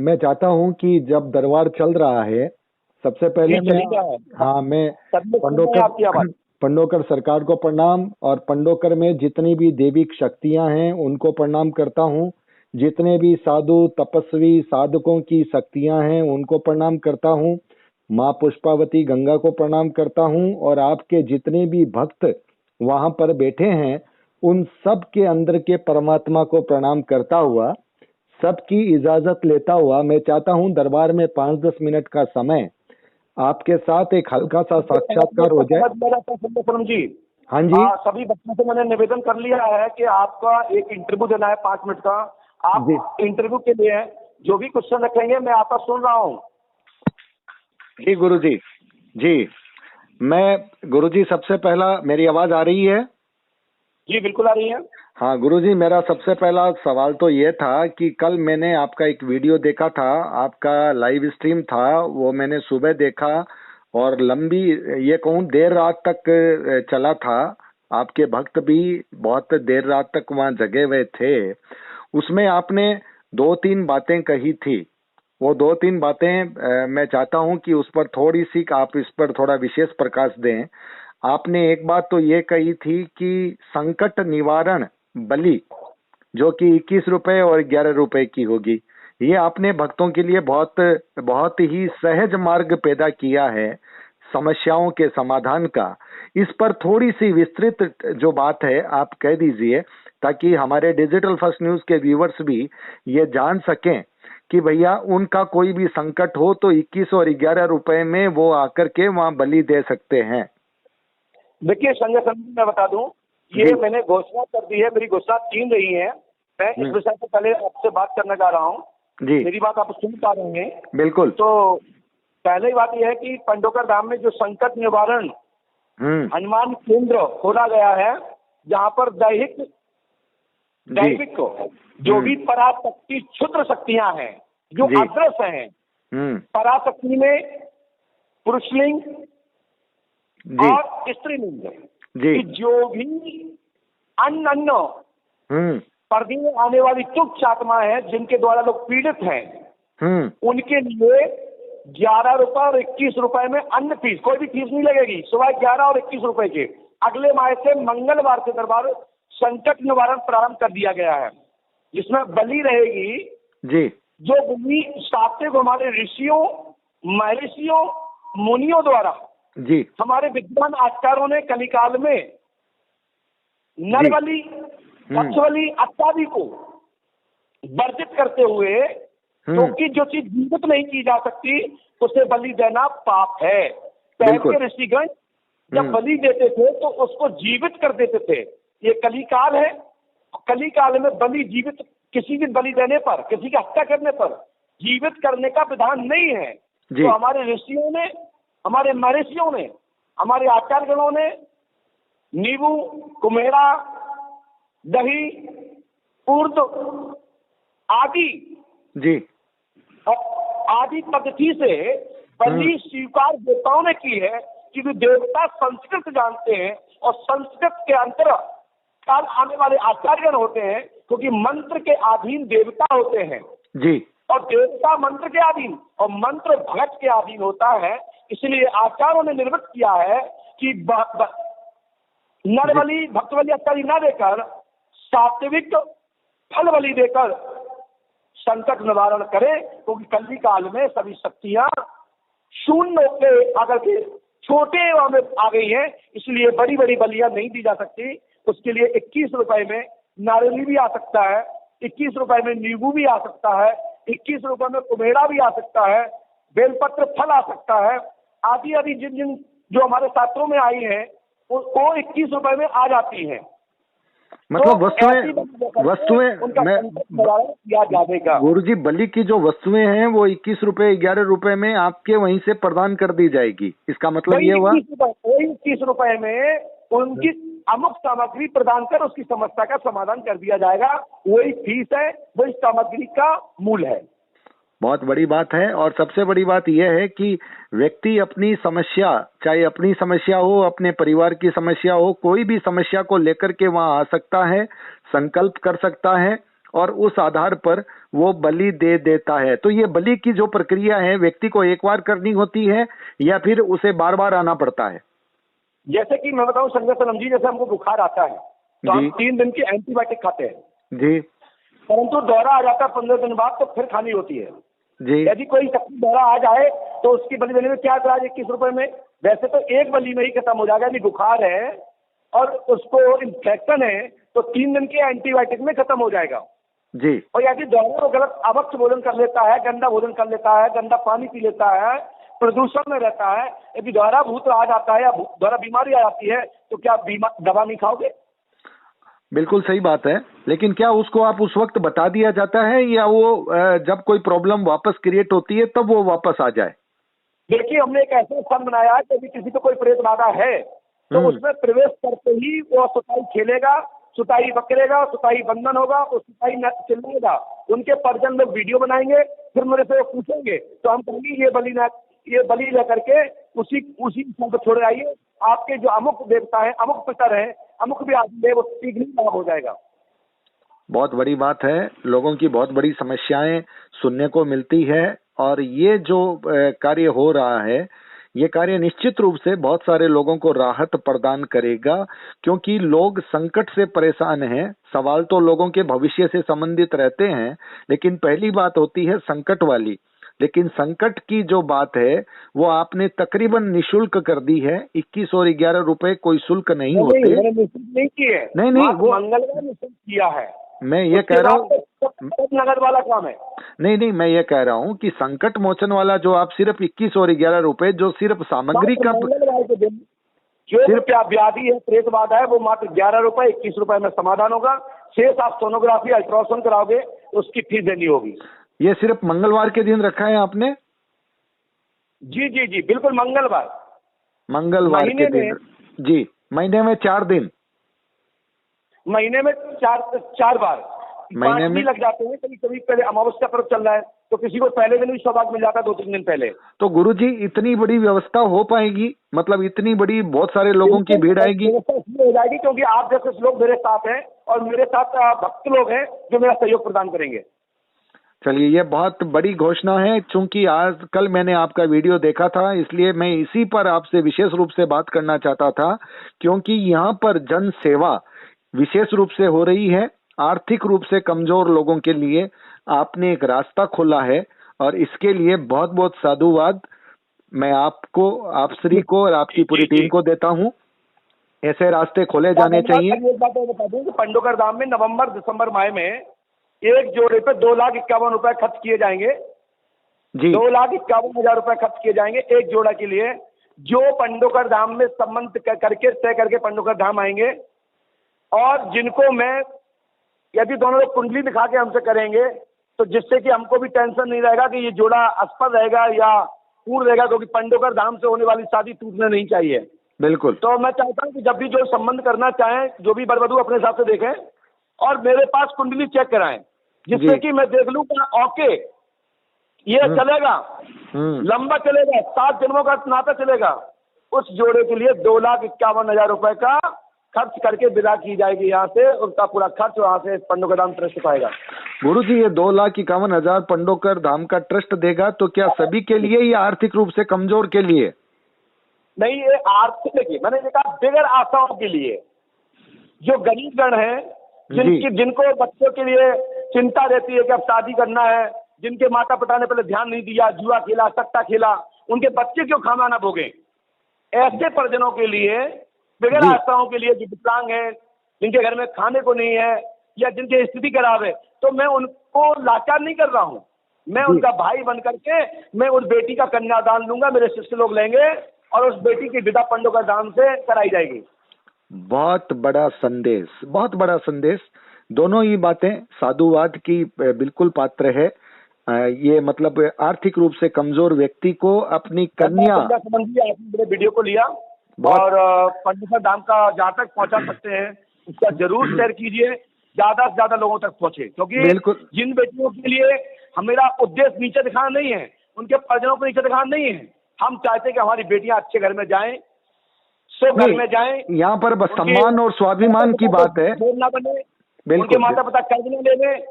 मैं चाहता हूँ कि जब दरबार चल रहा है, सबसे पहले मैं पंडोकर सरकार को प्रणाम, और पंडोकर में जितनी भी देविक शक्तियां हैं उनको प्रणाम करता हूँ। जितने भी साधु तपस्वी साधकों की शक्तियां हैं उनको प्रणाम करता हूँ। माँ पुष्पावती गंगा को प्रणाम करता हूँ, और आपके जितने भी भक्त वहां पर बैठे हैं उन सब के अंदर के परमात्मा को प्रणाम करता हुआ, सबकी इजाजत लेता हुआ, मैं चाहता हूं दरबार में 5-10 मिनट का समय आपके साथ एक हल्का सा साक्षात्कार हो जाए। जी हाँ जी। सभी बच्चों से मैंने निवेदन कर लिया है कि आपका एक इंटरव्यू देना है 5 मिनट का। आप इंटरव्यू के लिए जो भी क्वेश्चन रखेंगे मैं आपका सुन रहा हूँ। जी गुरुजी। जी मैं गुरुजी, सबसे पहला मेरी आवाज आ रही है? जी बिल्कुल आ रही है। हाँ गुरुजी, मेरा सबसे पहला सवाल तो ये था कि कल मैंने आपका एक वीडियो देखा था, आपका लाइव स्ट्रीम था, वो मैंने सुबह देखा और लंबी, ये कहूँ देर रात तक चला था। आपके भक्त भी बहुत देर रात तक वहाँ जगे हुए थे। उसमें आपने 2-3 बातें कही थी। वो 2-3 बातें मैं चाहता हूँ कि उस पर थोड़ी सी आप इस पर थोड़ा विशेष प्रकाश दें। आपने एक बात तो ये कही थी कि संकट निवारण बलि जो कि 21 रुपए और 11 रुपए की होगी, ये आपने भक्तों के लिए बहुत बहुत ही सहज मार्ग पैदा किया है समस्याओं के समाधान का। इस पर थोड़ी सी विस्तृत जो बात है आप कह दीजिए, ताकि हमारे डिजिटल फर्स्ट न्यूज के व्यूवर्स भी ये जान सकें कि भैया उनका कोई भी संकट हो तो 21 और 11 रुपए में वो आकर के वहाँ बलि दे सकते हैं। देखिए संजय संधि, मैं बता दूं, ये मैंने घोषणा कर दी है, मेरी घोषणा 3 रही है। मैं इस विषय से पहले आपसे बात करने जा रहा हूँ। मेरी बात आप सुन पा रहे हैं? बिल्कुल। तो पहले बात यह है कि पंडोकर धाम में जो संकट निवारण हनुमान केंद्र खोला गया है, जहाँ पर दैविक को जो भी पराशक्ति क्षुद्र शक्तियां हैं जो अदृश्य हैं, पराशक्ति में पुरुषलिंग और स्त्रीलिंग कि जो भी अन्न पर्दे में आने वाली तुच्छ आत्मा है जिनके द्वारा लोग पीड़ित हैं, उनके लिए 11 रुपए और 21 रुपए में अन्न फीस, कोई भी फीस नहीं लगेगी, सुबह 11 और 21 रुपए के। अगले माह से मंगलवार से दरबार संकट निवारण प्रारंभ कर दिया गया है, जिसमें बलि रहेगी जी। जो बलि सात्विक हमारे ऋषियों महर्षियों मुनियों द्वारा जी हमारे विद्वान आचार्यों ने कलिकाल में नरबलि पक्षबलि इत्यादि को वर्जित करते हुए, क्योंकि जो चीज जीवित नहीं की जा सकती उसे बलि देना पाप है। पहले के ऋषिगण जब बलि देते थे तो उसको जीवित कर देते थे। ये कलिकाल है, कलिकाल में बलि जीवित, किसी भी बलि देने पर, किसी की हत्या करने पर जीवित करने का विधान नहीं है। तो हमारे ऋषियों ने, हमारे महर्षियों ने, हमारे आचार्यगणों ने नींबू, कुम्हेड़ा, दही, उर्द आदि जी आदि पद्धति से बलि स्वीकार देवताओं ने की है कि वे देवता संस्कृत जानते हैं और संस्कृत के अंतर्गत काल आने वाले आचार्यगण होते हैं, क्योंकि मंत्र के अधीन देवता होते हैं जी, और देवता मंत्र के अधीन और मंत्र भगत के अधीन होता है। इसलिए आचार्यों ने निर्मित किया है कि नरबलि भक्त बलि इत्यादि न देकर सात्विक फल बलि देकर संकट निवारण करे, क्योंकि कली काल में सभी शक्तियां शून्य के आकर के छोटे में आ गई है। इसलिए बड़ी बड़ी बलियां नहीं दी जा सकती। उसके लिए 21 रुपए में नारियल भी आ सकता है, 21 रुपए में नींबू भी आ सकता है, 21 रुपए में कुम्हेड़ा भी आ सकता है, बेलपत्र फल आ सकता है, आदि आदि जिन जिन जो हमारे शास्त्रों में आई है वो 21 रुपए में आ जाती है। मतलब वस्तुएं गुरुजी, बलि की जो वस्तुएं हैं वो 21 रुपए 11 रुपए में आपके वहीं से प्रदान कर दी जाएगी, इसका मतलब ये हुआ? 21 रुपए में उनकी अमुक सामग्री प्रदान कर उसकी समस्या का समाधान कर दिया जाएगा। वही फीस है, वही सामग्री का मूल है। बहुत बड़ी बात है। और सबसे बड़ी बात यह है कि व्यक्ति अपनी समस्या, चाहे अपनी समस्या हो, अपने परिवार की समस्या हो, कोई भी समस्या को लेकर के वहां आ सकता है, संकल्प कर सकता है और उस आधार पर वो बलि दे देता है। तो ये बलि की जो प्रक्रिया है व्यक्ति को एक बार करनी होती है या फिर उसे बार बार आना पड़ता है? जैसे कि मैं बताऊं संजय सनम जी, जैसे हमको बुखार आता है तो हम 3 दिन की एंटीबायोटिक खाते हैं जी, परंतु दौरा आ जाता है 15 दिन बाद तो फिर खानी होती है जी। यदि कोई दौरा आ जाए तो उसकी बलि देने में क्या चार्ज 21 रुपए में? वैसे तो एक बलि में ही खत्म हो जाएगा। यदि बुखार है और उसको इन्फेक्शन है तो 3 दिन के एंटीबायोटिक में खत्म हो जाएगा जी। और यदि दौरा गलत अवक्ष भोजन कर लेता है, गंदा भोजन कर लेता है, गंदा पानी पी लेता है, प्रदूषण में रहता है, यदि द्वारा भूत आ जाता है या द्वारा बीमारी आ जाती है तो क्या दवा नहीं खाओगे? बिल्कुल सही बात है, लेकिन क्या उसको आप उस वक्त बता दिया जाता है या वो जब कोई प्रॉब्लम वापस क्रिएट होती है तब वो वापस आ जाए? देखिए, हमने एक ऐसा स्थान बनाया है कि यदि किसी को कोई प्रेत बाधा है तो उसमें प्रवेश करते ही वो सुताई खेलेगा, सुताई पकड़ेगा, सुताई बंधन होगा, वो सुताई चिल्लाएगा, उनके परिजन लोग वीडियो बनाएंगे, फिर मेरे से पूछेंगे तो हम कहेंगे ये बलि लेकर के उसी स्थान पर छोड़ आइए, आपके जो अमुक देवता है, अमुक पितर है, अमुक भी आदमी है, वो शीघ्र ही लाभ हो जाएगा। बहुत बड़ी बात है, लोगों की बहुत बड़ी समस्याएं सुनने को मिलती है और ये जो कार्य हो रहा है ये कार्य निश्चित रूप से बहुत सारे लोगों को राहत प्रदान करेगा, क्योंकि लोग संकट से परेशान हैं। सवाल तो लोगों के भविष्य से संबंधित रहते हैं, लेकिन पहली बात होती है संकट वाली। लेकिन संकट की जो बात है वो आपने तकरीबन निशुल्क कर दी है। 21 और 11 रुपए कोई शुल्क नहीं होते। नहीं किए, नहीं वो मंगलवार निशुल्क किया है। मैं ये कह रहा हूँ नगद वाला काम है। नहीं मैं ये कह रहा हूँ कि संकट मोचन वाला जो आप सिर्फ 21 और 11 रुपए जो सिर्फ सामग्री का जो व्याधि है, प्रेत बाधा है, वो मात्र 11 रुपए 21 रुपए में समाधान होगा। शेष आप सोनोग्राफी अल्ट्रासाउंड कराओगे तो उसकी फीस देनी होगी। ये सिर्फ मंगलवार के दिन रखा है आपने? जी बिल्कुल, मंगलवार के दिन जी। महीने में 4 दिन, महीने में चार बार, महीने में लग जाते हैं। कभी कभी पहले अमावस्या पर्व चल रहा है तो किसी को पहले दिन भी सौभाग्य मिल जाता है, 2-3 दिन पहले। तो गुरुजी इतनी बड़ी व्यवस्था हो पाएगी? मतलब इतनी बड़ी बहुत सारे लोगों की भीड़ आएगी? हो जाएगी क्योंकि आप जैसे लोग मेरे साथ हैं और मेरे साथ भक्त लोग हैं जो मेरा सहयोग प्रदान करेंगे। चलिए, ये बहुत बड़ी घोषणा है। चूंकि आज कल मैंने आपका वीडियो देखा था इसलिए मैं इसी पर आपसे विशेष रूप से बात करना चाहता था, क्योंकि यहाँ पर जन सेवा विशेष रूप से हो रही है। आर्थिक रूप से कमजोर लोगों के लिए आपने एक रास्ता खोला है और इसके लिए बहुत बहुत साधुवाद मैं आपको, आप श्री को और आपकी पूरी टीम को देता हूँ। ऐसे रास्ते खोले जाने चाहिए। एक बात और बता दूं कि पंडोकर धाम में नवंबर दिसंबर माह में एक जोड़े पे 2,51,000 रुपए खर्च किए जाएंगे जी। 2,51,000 रुपए खर्च किए जाएंगे एक जोड़ा के लिए, जो पंडोकर धाम में संबंध करके तय करके पंडोकर धाम आएंगे। और जिनको मैं, यदि दोनों लोग कुंडली दिखा के हमसे करेंगे तो जिससे कि हमको भी टेंशन नहीं रहेगा कि ये जोड़ा असफल रहेगा या पूर्ण रहेगा, क्योंकि पंडोकर धाम से होने वाली शादी टूटना नहीं चाहिए। बिल्कुल। तो मैं चाहता हूँ कि जब भी जो संबंध करना चाहें, जो भी वर-वधू अपने हिसाब से देखें और मेरे पास कुंडली चेक कराएं, जिससे कि मैं देख लूं कि ओके ये चलेगा, लंबा चलेगा, 7 जन्मों का नाता चलेगा। उस जोड़े के लिए 2,51,000 रुपए का खर्च करके विदा की जाएगी यहाँ से। उसका पूरा खर्च वहाँ से पंडोकर धाम ट्रस्ट पाएगा। गुरु जी, ये 2,51,000 पंडोकर धाम का ट्रस्ट देगा तो क्या सभी के लिए या आर्थिक रूप से कमजोर के लिए? नहीं, ये आर्थिक, देखिए मैंने कहा बगैर आशाओं के लिए, जो गरीब गण है, जिनको बच्चों के लिए चिंता रहती है कि अब शादी करना है, जिनके माता पिता ने पहले ध्यान नहीं दिया, जुआ खेला, सट्टा खेला, उनके बच्चे क्यों खाना भोगे, ऐसे परिजनों के लिए, बगैर आशाओं के लिए, जो विकलांग है, जिनके घर में खाने को नहीं है या जिनकी स्थिति खराब है, तो मैं उनको लाचार नहीं कर रहा हूँ। मैं उनका भाई बन करके मैं उस बेटी का कन्यादान लूंगा, मेरे शिष्य लोग लेंगे और उस बेटी की विदा पंडोकर धाम से कराई जाएगी। बहुत बड़ा संदेश, बहुत बड़ा संदेश। दोनों ही बातें साधुवाद की बिल्कुल पात्र है। ये मतलब आर्थिक रूप से कमजोर व्यक्ति को अपनी कन्या, आपने वीडियो को लिया और पंडोकर धाम का जहाँ तक पहुँचा सकते हैं उसका जरूर शेयर कीजिए, ज्यादा से ज्यादा लोगों तक पहुँचे, क्योंकि जिन बेटियों के लिए मेरा उद्देश्य नीचे दिखाना नहीं है, उनके परिजनों को नीचे दिखाना नहीं है। हम चाहते हैं कि हमारी बेटियां अच्छे घर में जाएं, घर में जाएं। यहाँ पर बस सम्मान और स्वाभिमान की बात है, ना बने, उनके माता पिता कर्ज न ले लें,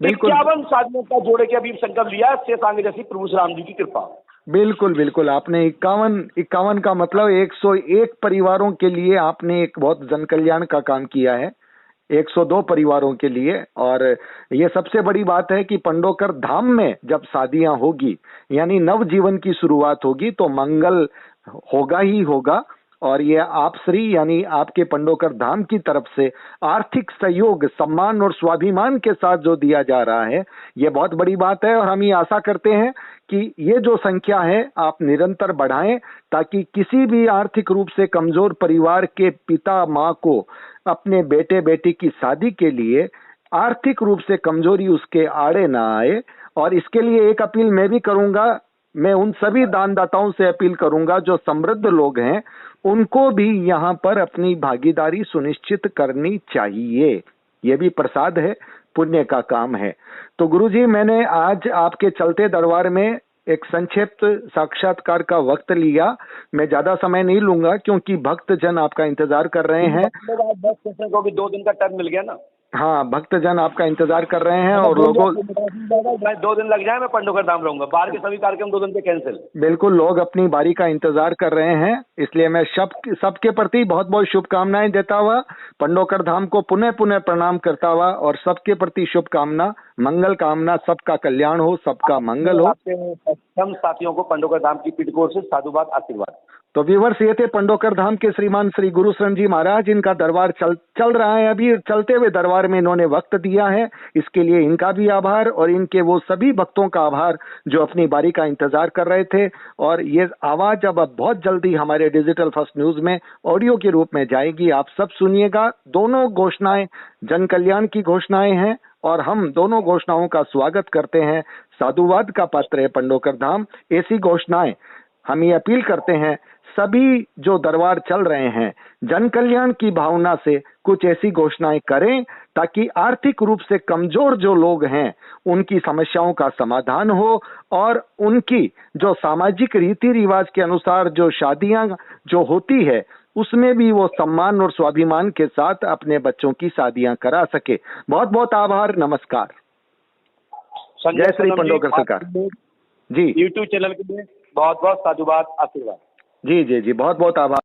बिल्कुल 51 शादियों का जोड़े के अभी संकल्प लिया, शेष आगे जैसी प्रभु श्री राम जी की कृपा। बिल्कुल बिल्कुल, आपने 51 का मतलब 101 परिवारों के लिए आपने एक बहुत जन कल्याण का काम किया है, 102 परिवारों के लिए। और ये सबसे बड़ी बात है कि पंडोकर धाम में जब शादियां होगी यानी नव जीवन की शुरुआत होगी तो मंगल होगा ही होगा। और ये आप श्री यानी आपके पंडोकर धाम की तरफ से आर्थिक सहयोग, सम्मान और स्वाभिमान के साथ जो दिया जा रहा है ये बहुत बड़ी बात है। और हम ये आशा करते हैं कि ये जो संख्या है आप निरंतर बढ़ाएं ताकि किसी भी आर्थिक रूप से कमजोर परिवार के पिता माँ को अपने बेटे बेटी की शादी के लिए आर्थिक रूप से कमजोरी उसके आड़े ना आए। और इसके लिए एक अपील मैं भी करूंगा, मैं उन सभी दानदाताओं से अपील करूंगा जो समृद्ध लोग हैं, उनको भी यहाँ पर अपनी भागीदारी सुनिश्चित करनी चाहिए। ये भी प्रसाद है, पुण्य का काम है। तो गुरुजी, मैंने आज आपके चलते दरबार में एक संक्षिप्त साक्षात्कार का वक्त लिया। मैं ज्यादा समय नहीं लूंगा क्योंकि भक्त जन आपका इंतजार कर रहे हैं। 10 को भी 2 दिन का टाइम मिल गया ना। हाँ, भक्तजन आपका इंतजार कर रहे हैं और लोगों 2 दिन लग जाए, मैं पंडोकर धाम रहूंगा। बाहर के सभी कार्यक्रम 2 दिन के कैंसिल। बिल्कुल, लोग अपनी बारी का इंतजार कर रहे हैं, इसलिए मैं सबके प्रति बहुत बहुत शुभकामनाएं देता हुआ पंडोकर धाम को पुनः पुनः प्रणाम करता हुआ और सबके प्रति शुभकामना, मंगल कामना, सबका कल्याण हो, सबका मंगल हो। हम साथियों को पंडोकर धाम की पीठ कोर से साधुवाद, आशीर्वाद। तो व्यूअर्स, ये थे पंडोकर धाम के श्रीमान श्री गुरु शरण जी महाराज। इनका दरबार चल रहा है, अभी चलते हुए दरबार में इन्होंने वक्त दिया है, इसके लिए इनका भी आभार और इनके वो सभी भक्तों का आभार जो अपनी बारी का इंतजार कर रहे थे। और ये आवाज अब बहुत जल्दी हमारे डिजिटल फर्स्ट न्यूज में ऑडियो के रूप में जाएगी, आप सब सुनिएगा। दोनों घोषणाएं जन कल्याण की घोषणाएं हैं और हम दोनों घोषणाओं का स्वागत करते हैं। साधुवाद का पात्र है पंडोकर धाम। ऐसी घोषणाएं हम ये अपील करते हैं, सभी जो दरबार चल रहे हैं जन कल्याण की भावना से कुछ ऐसी घोषणाएं करें ताकि आर्थिक रूप से कमजोर जो लोग हैं उनकी समस्याओं का समाधान हो और उनकी जो सामाजिक रीति रिवाज के अनुसार जो शादियां जो होती है उसमें भी वो सम्मान और स्वाभिमान के साथ अपने बच्चों की शादियां करा सके। बहुत बहुत आभार, नमस्कार, जय श्री पंडोकर सरकार जी। यूट्यूब चैनल के लिए बहुत बहुत साधुवाद, आशीर्वाद। जी जी जी, बहुत बहुत आभार।